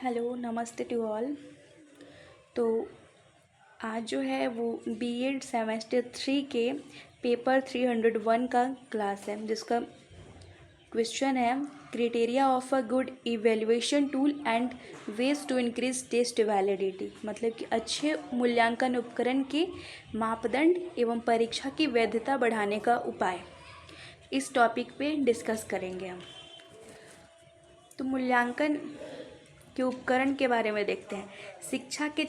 Hello नमस्ते to all. तो आज जो है वो बीएड सेमेस्टर 3 के पेपर 301 का क्लास है, जिसका क्वेश्चन है criteria of a good evaluation tool and ways to increase test validity. मतलब कि अच्छे मूल्यांकन उपकरण के मापदंड एवं परीक्षा की वैधता बढ़ाने का उपाय, इस टॉपिक पे डिस्कस करेंगे हम। तो मूल्यांकन के उपकरण के बारे में देखते हैं। शिक्षा के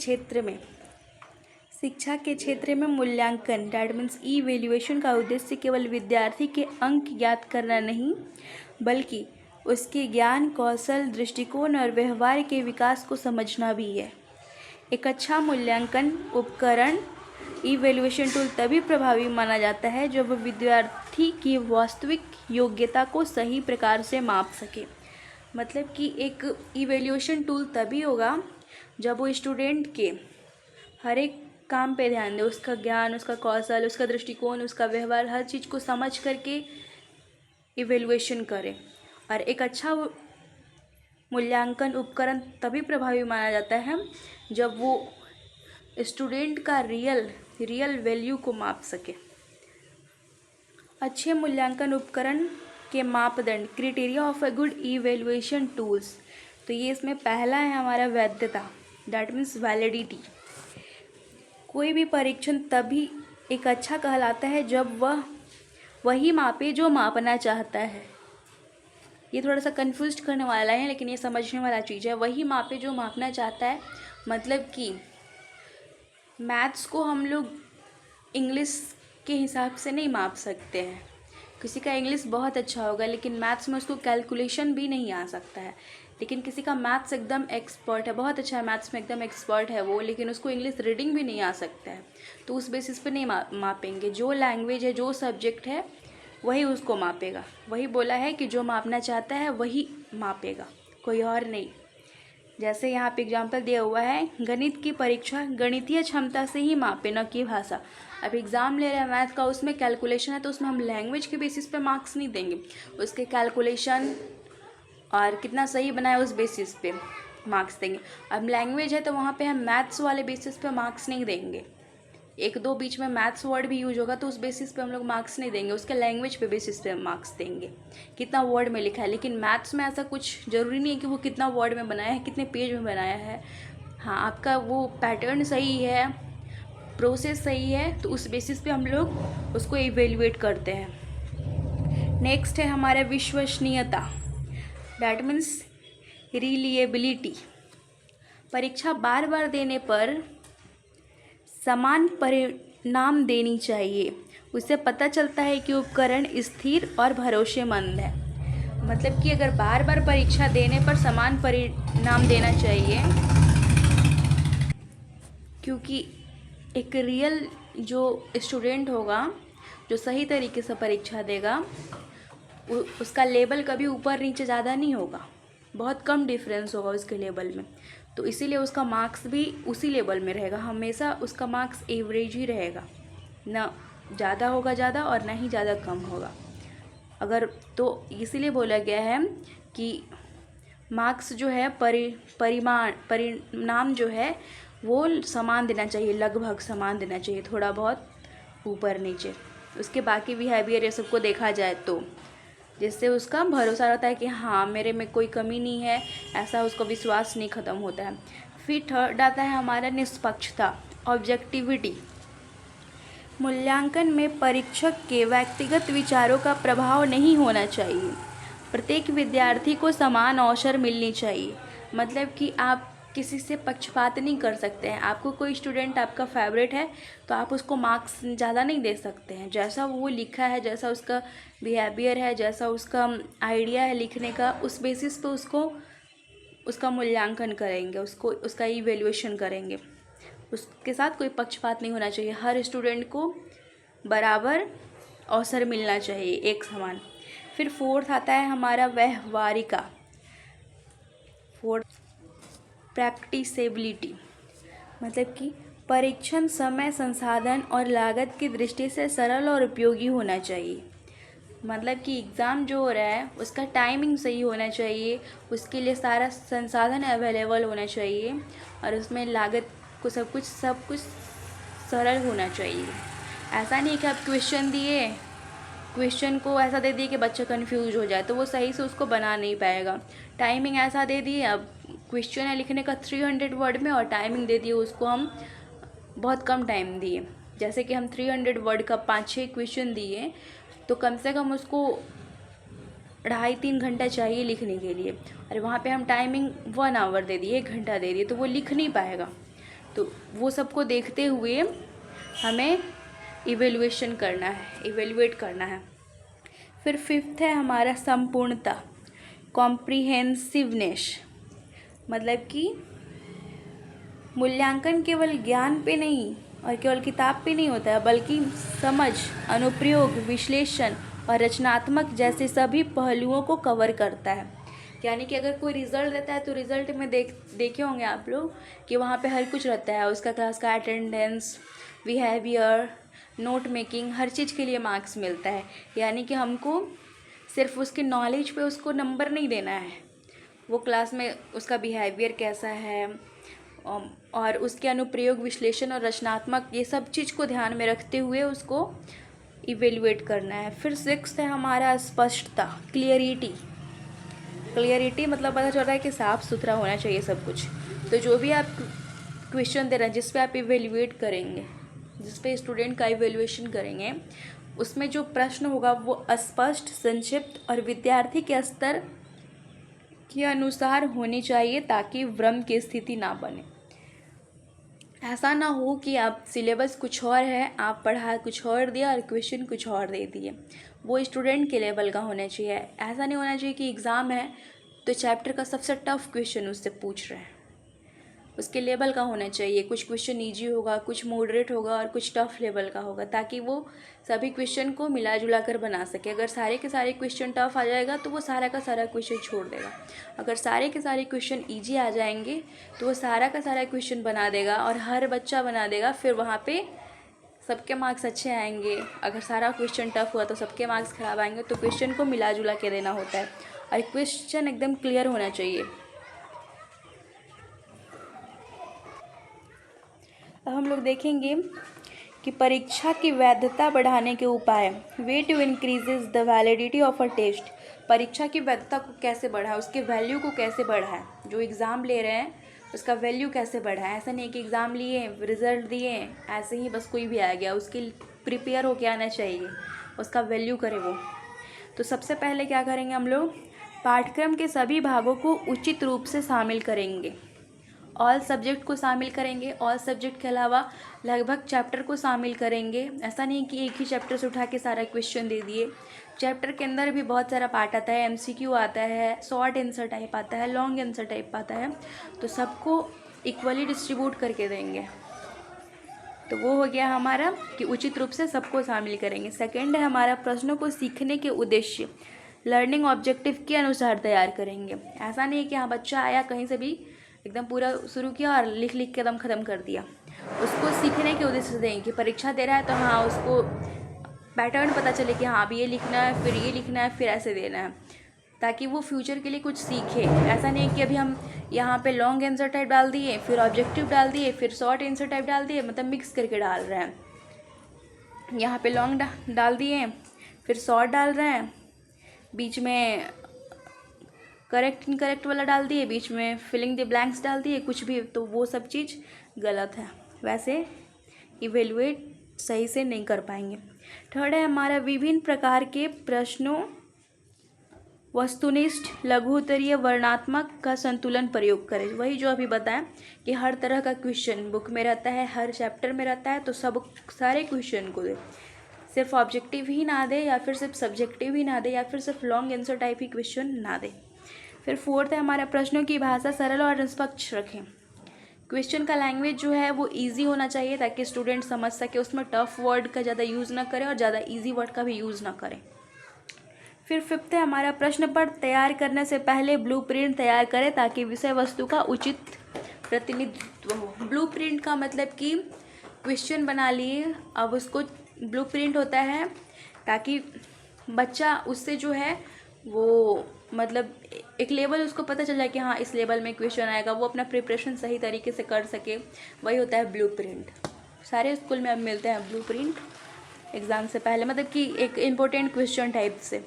क्षेत्र में मूल्यांकन दैट मीन्स इवैल्यूएशन का उद्देश्य केवल विद्यार्थी के अंक याद करना नहीं, बल्कि उसके ज्ञान, कौशल, दृष्टिकोण और व्यवहार के विकास को समझना भी है। एक अच्छा मूल्यांकन उपकरण इवैल्यूएशन टूल तभी प्रभावी माना जाता है जब वह विद्यार्थी की वास्तविक योग्यता को सही प्रकार से माप सके। मतलब कि एक इवैल्यूएशन टूल तभी होगा जब वो स्टूडेंट के हर एक काम पे ध्यान दे, उसका ज्ञान, उसका कौशल, उसका दृष्टिकोण, उसका व्यवहार, हर चीज़ को समझ करके इवैल्यूएशन करे। और एक अच्छा मूल्यांकन उपकरण तभी प्रभावी माना जाता है जब वो स्टूडेंट का रियल वैल्यू को माप सके। अच्छे मूल्यांकन उपकरण के मापदंड criteria of a good evaluation tools. तो ये इसमें पहला है हमारा वैधता, दैट मीन्स वैलिडिटी। कोई भी परीक्षण तभी एक अच्छा कहलाता है जब वह वही मापे जो मापना चाहता है। ये थोड़ा सा कंफ्यूज करने वाला है, लेकिन ये समझने वाला चीज़ है। वही मापे जो मापना चाहता है, मतलब कि मैथ्स को हम लोग इंग्लिश के हिसाब से नहीं माप सकते हैं। किसी का इंग्लिश बहुत अच्छा होगा लेकिन मैथ्स में उसको कैलकुलेशन भी नहीं आ सकता है। लेकिन किसी का मैथ्स एकदम एक्सपर्ट है, बहुत अच्छा है मैथ्स में, एकदम एक्सपर्ट है वो, लेकिन उसको इंग्लिश रीडिंग भी नहीं आ सकता है। तो उस बेसिस पे नहीं मापेंगे। जो लैंग्वेज है, जो सब्जेक्ट है, वही उसको मापेगा। वही बोला है कि जो मापना चाहता है वही मापेगा, कोई और नहीं। जैसे यहाँ पे एग्जाम्पल दिया हुआ है, गणित की परीक्षा गणितीय क्षमता से ही मापे, न कि भाषा। अब एग्ज़ाम ले रहे हैं मैथ का, उसमें कैलकुलेशन है, तो उसमें हम लैंग्वेज के बेसिस पे मार्क्स नहीं देंगे, उसके कैलकुलेशन और कितना सही बनाया उस बेसिस पे मार्क्स देंगे। अब लैंग्वेज है तो वहाँ पे हम मैथ्स वाले बेसिस पे मार्क्स नहीं देंगे। एक दो बीच में मैथ्स वर्ड भी यूज होगा तो उस बेसिस पे हम लोग मार्क्स नहीं देंगे, उसके लैंग्वेज पे बेसिस पे मार्क्स देंगे, कितना वर्ड में लिखा है। लेकिन मैथ्स में ऐसा कुछ ज़रूरी नहीं है कि वो कितना वर्ड में बनाया है, कितने पेज में बनाया है। हाँ, आपका वो पैटर्न सही है, प्रोसेस सही है, तो उस बेसिस पे हम लोग उसको इवेल्युएट करते हैं। नेक्स्ट है हमारा विश्वसनीयता, दैट मीन्स रिलिएबिलिटी। परीक्षा बार बार देने पर समान परिणाम देनी चाहिए। उससे पता चलता है कि उपकरण स्थिर और भरोसेमंद है। मतलब कि अगर बार बार परीक्षा देने पर समान परिणाम देना चाहिए, क्योंकि एक रियल जो स्टूडेंट होगा, जो सही तरीके से परीक्षा देगा, उसका लेवल कभी ऊपर नीचे ज़्यादा नहीं होगा, बहुत कम डिफरेंस होगा उसके लेवल में। तो इसीलिए उसका मार्क्स भी उसी लेवल में रहेगा, हमेशा उसका मार्क्स एवरेज ही रहेगा, ना ज़्यादा होगा ज़्यादा और ना ही ज़्यादा कम होगा। अगर तो इसीलिए बोला गया है कि मार्क्स जो है परिणाम जो है वो समान देना चाहिए, लगभग समान देना चाहिए, थोड़ा बहुत ऊपर नीचे। उसके बाकी बिहेवियर ये सबको देखा जाए तो, जिससे उसका भरोसा रहता है कि हाँ मेरे में कोई कमी नहीं है, ऐसा उसका विश्वास नहीं ख़त्म होता है। फिर थर्ड आता है हमारा निष्पक्षता, ऑब्जेक्टिविटी। मूल्यांकन में परीक्षक के व्यक्तिगत विचारों का प्रभाव नहीं होना चाहिए। प्रत्येक विद्यार्थी को समान अवसर मिलनी चाहिए। मतलब कि आप किसी से पक्षपात नहीं कर सकते हैं। आपको कोई स्टूडेंट आपका फेवरेट है तो आप उसको मार्क्स ज़्यादा नहीं दे सकते हैं। जैसा वो लिखा है, जैसा उसका बिहेवियर है, जैसा उसका आइडिया है लिखने का, उस बेसिस पे उसका मूल्यांकन करेंगे, उसका इवैल्यूएशन करेंगे। उसके साथ कोई पक्षपात नहीं होना चाहिए। हर स्टूडेंट को बराबर अवसर मिलना चाहिए, एक समान। फिर फोर्थ आता है हमारा व्यवहारिका, प्रैक्टिसेबिलिटी। मतलब कि परीक्षण समय, संसाधन और लागत की दृष्टि से सरल और उपयोगी होना चाहिए। मतलब कि एग्ज़ाम जो हो रहा है उसका टाइमिंग सही होना चाहिए, उसके लिए सारा संसाधन अवेलेबल होना चाहिए और उसमें लागत को सब कुछ सरल होना चाहिए। ऐसा नहीं कि आप क्वेश्चन दिए, क्वेश्चन को ऐसा दे दिए कि बच्चा कंफ्यूज हो जाए तो वो सही से उसको बना नहीं पाएगा। टाइमिंग ऐसा दे दिए, अब क्वेश्चन है लिखने का 300 वर्ड में और टाइमिंग दे दिए उसको हम बहुत कम टाइम दिए। जैसे कि हम 300 वर्ड का 5-6 क्वेश्चन दिए तो कम से कम उसको 2.5-3 घंटा चाहिए लिखने के लिए, और वहाँ पे हम टाइमिंग 1 आवर दे दिए, 1 घंटा दे दिए, तो वो लिख नहीं पाएगा। तो वो सबको देखते हुए हमें इवेलुएट करना है। फिर 5th है हमारा संपूर्णता, कॉम्प्रिहेंसिवनेस। मतलब कि मूल्यांकन केवल ज्ञान पे नहीं और केवल किताब पे नहीं होता है, बल्कि समझ, अनुप्रयोग, विश्लेषण और रचनात्मक जैसे सभी पहलुओं को कवर करता है। यानी कि अगर कोई रिज़ल्ट देता है तो रिज़ल्ट में देखे होंगे आप लोग कि वहाँ पे हर कुछ रहता है, उसका क्लास का अटेंडेंस, बिहेवियर, नोट मेकिंग, हर चीज़ के लिए मार्क्स मिलता है। यानी कि हमको सिर्फ उसके नॉलेज पे उसको नंबर नहीं देना है, वो क्लास में उसका बिहेवियर कैसा है और उसके अनुप्रयोग, विश्लेषण और रचनात्मक, ये सब चीज़ को ध्यान में रखते हुए उसको इवेलुएट करना है। फिर 6th है हमारा स्पष्टता, क्लियरिटी मतलब पता चल रहा है कि साफ़ सुथरा होना चाहिए सब कुछ। तो जो भी आप क्वेश्चन दे रहे हैं, जिस पे आप इवेलुएट करेंगे, जिस पे स्टूडेंट का इवेलुएशन करेंगे, उसमें जो प्रश्न होगा वो स्पष्ट, संक्षिप्त और विद्यार्थी के स्तर के अनुसार होनी चाहिए ताकि भ्रम की स्थिति ना बने। ऐसा ना हो कि आप सिलेबस कुछ और है, आप पढ़ा कुछ और दिया और क्वेश्चन कुछ और दे दिए। वो स्टूडेंट के लेवल का होना चाहिए। ऐसा नहीं होना चाहिए कि एग्ज़ाम है तो चैप्टर का सबसे टफ क्वेश्चन उससे पूछ रहे हैं, उसके लेवल का होना चाहिए। कुछ क्वेश्चन ईजी होगा, कुछ मॉडरेट होगा और कुछ टफ लेवल का होगा, ताकि वो सभी क्वेश्चन को मिला जुला कर बना सके। अगर सारे के सारे क्वेश्चन टफ आ जाएगा तो वो सारा का सारा क्वेश्चन छोड़ देगा। अगर सारे के सारे क्वेश्चन ईजी आ जाएंगे तो वो सारा का सारा क्वेश्चन बना देगा और हर बच्चा बना देगा। फिर वहाँ पे सबके मार्क्स अच्छे आएंगे। अगर सारा क्वेश्चन टफ हुआ तो सबके मार्क्स ख़राब आएंगे। तो क्वेश्चन को मिला जुला के देना होता है और क्वेश्चन एकदम क्लियर होना चाहिए। अब हम लोग देखेंगे कि परीक्षा की वैधता बढ़ाने के उपाय, way to increases the validity of a test. परीक्षा की वैधता को कैसे बढ़ाए, उसके वैल्यू को कैसे बढ़ाए, जो एग्ज़ाम ले रहे हैं उसका वैल्यू कैसे बढ़ाए। ऐसा नहीं कि एग्ज़ाम लिए, रिज़ल्ट दिए, ऐसे ही बस कोई भी आ गया, उसके प्रिपेयर होके आना चाहिए, उसका वैल्यू करे वो। तो सबसे पहले क्या करेंगे हम लोग, पाठ्यक्रम के सभी भागों को उचित रूप से शामिल करेंगे। ऑल सब्जेक्ट को शामिल करेंगे, ऑल सब्जेक्ट के अलावा लगभग चैप्टर को शामिल करेंगे। ऐसा नहीं कि एक ही चैप्टर से उठा के सारा क्वेश्चन दे दिए। चैप्टर के अंदर भी बहुत सारा पार्ट आता है, MCQ आता है, शॉर्ट आंसर टाइप आता है, लॉन्ग आंसर टाइप आता है, तो सबको इक्वली डिस्ट्रीब्यूट करके देंगे। तो वो हो गया हमारा कि उचित रूप से सबको शामिल करेंगे। सेकेंड है हमारा प्रश्नों को सीखने के उद्देश्य, लर्निंग ऑब्जेक्टिव के अनुसार तैयार करेंगे। ऐसा नहीं है कि हाँ बच्चा आया कहीं से भी एकदम पूरा शुरू किया और लिख लिख के एकदम ख़त्म कर दिया। उसको सीखने के उद्देश्य से देंगे कि परीक्षा दे रहा है तो हाँ उसको पैटर्न पता चले कि हाँ अभी ये लिखना है, फिर ये लिखना है, फिर ऐसे देना है, ताकि वो फ्यूचर के लिए कुछ सीखे। ऐसा नहीं है कि अभी हम यहाँ पे लॉन्ग आंसर टाइप डाल दिए, फिर ऑब्जेक्टिव डाल दिए, फिर शॉर्ट आंसर टाइप डाल दिए, मतलब मिक्स करके डाल रहे हैं। यहाँ पे लॉन्ग डाल दिए, फिर शॉर्ट डाल रहे हैं, बीच में करेक्ट इनकरेक्ट वाला डाल दिए, बीच में फिलिंग द ब्लैंक्स डाल दिए, कुछ भी, तो वो सब चीज़ गलत है। वैसे इवेलुएट सही से नहीं कर पाएंगे। थर्ड है हमारा विभिन्न प्रकार के प्रश्नों, वस्तुनिष्ठ, लघु उत्तरीय, वर्णात्मक का संतुलन प्रयोग करें। वही जो अभी बताएं कि हर तरह का क्वेश्चन बुक में रहता है, हर चैप्टर में रहता है, तो सब सारे क्वेश्चन को दे, सिर्फ ऑब्जेक्टिव ही ना दे, या फिर सिर्फ सब्जेक्टिव ही ना दे, या फिर सिर्फ लॉन्ग आंसर टाइप ही क्वेश्चन ना दे। फिर फोर्थ है हमारा प्रश्नों की भाषा सरल और निष्पक्ष रखें। क्वेश्चन का लैंग्वेज जो है वो इजी होना चाहिए ताकि स्टूडेंट समझ सके, उसमें टफ वर्ड का ज़्यादा यूज़ ना करें और ज़्यादा इजी वर्ड का भी यूज़ ना करें। फिर फिफ्थ है हमारा प्रश्न पत्र तैयार करने से पहले ब्लूप्रिंट तैयार करें ताकि विषय वस्तु का उचित प्रतिनिधित्व हो। ब्लूप्रिंट का मतलब कि क्वेश्चन बना लिए, अब उसको ब्लूप्रिंट होता है ताकि बच्चा उससे जो है वो मतलब एक लेवल उसको पता चल जाए कि हाँ इस लेवल में क्वेश्चन आएगा, वो अपना प्रिपरेशन सही तरीके से कर सके, वही होता है ब्लूप्रिंट। सारे स्कूल में अब मिलते हैं ब्लूप्रिंट एग्ज़ाम से पहले, मतलब कि एक इम्पोर्टेंट क्वेश्चन टाइप से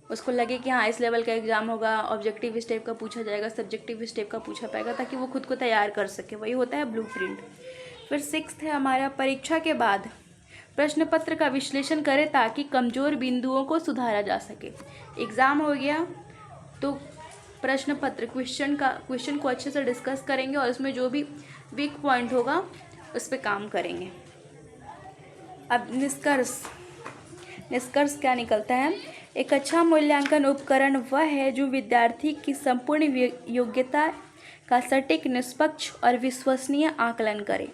उसको लगे कि हाँ इस लेवल का एग्ज़ाम होगा, ऑब्जेक्टिव स्टेप का पूछा जाएगा, सब्जेक्टिव स्टेप का पूछा पाएगा, ताकि वो खुद को तैयार कर सके, वही होता है ब्लूप्रिंट। फिर 6th है हमारा, परीक्षा के बाद प्रश्न पत्र का विश्लेषण करें ताकि कमज़ोर बिंदुओं को सुधारा जा सके। एग्ज़ाम हो गया तो प्रश्न पत्र क्वेश्चन को अच्छे से डिस्कस करेंगे और उसमें जो भी वीक पॉइंट होगा उस पर काम करेंगे। अब निष्कर्ष क्या निकलता है? एक अच्छा मूल्यांकन उपकरण वह है जो विद्यार्थी की संपूर्ण योग्यता का सटीक, निष्पक्ष और विश्वसनीय आकलन करे।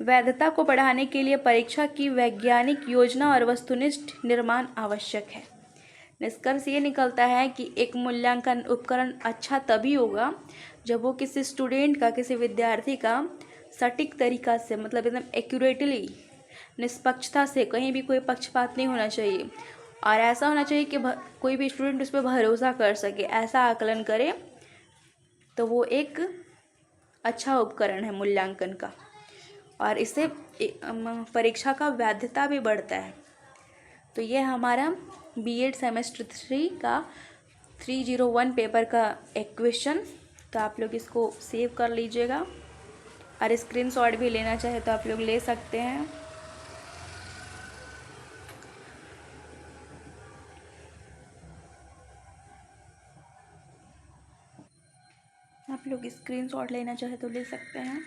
वैधता को बढ़ाने के लिए परीक्षा की वैज्ञानिक योजना और वस्तुनिष्ठ निर्माण आवश्यक है। निष्कर्ष ये निकलता है कि एक मूल्यांकन उपकरण अच्छा तभी होगा जब वो किसी स्टूडेंट का, किसी विद्यार्थी का सटीक तरीका से, मतलब एकदम एक्यूरेटली, निष्पक्षता से, कहीं भी कोई पक्षपात नहीं होना चाहिए, और ऐसा होना चाहिए कि कोई भी स्टूडेंट उस पर भरोसा कर सके, ऐसा आकलन करे, तो वो एक अच्छा उपकरण है मूल्यांकन का, और इससे परीक्षा का वैधता भी बढ़ता है। तो ये हमारा बीएड सेमेस्टर 3 का 301 पेपर का एक क्वेश्चन। तो आप लोग इसको सेव कर लीजिएगा, और स्क्रीनशॉट भी लेना चाहे तो आप लोग ले सकते हैं। आप लोग स्क्रीनशॉट लेना चाहे तो ले सकते हैं।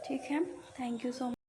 ठीक है, थैंक यू सो मच।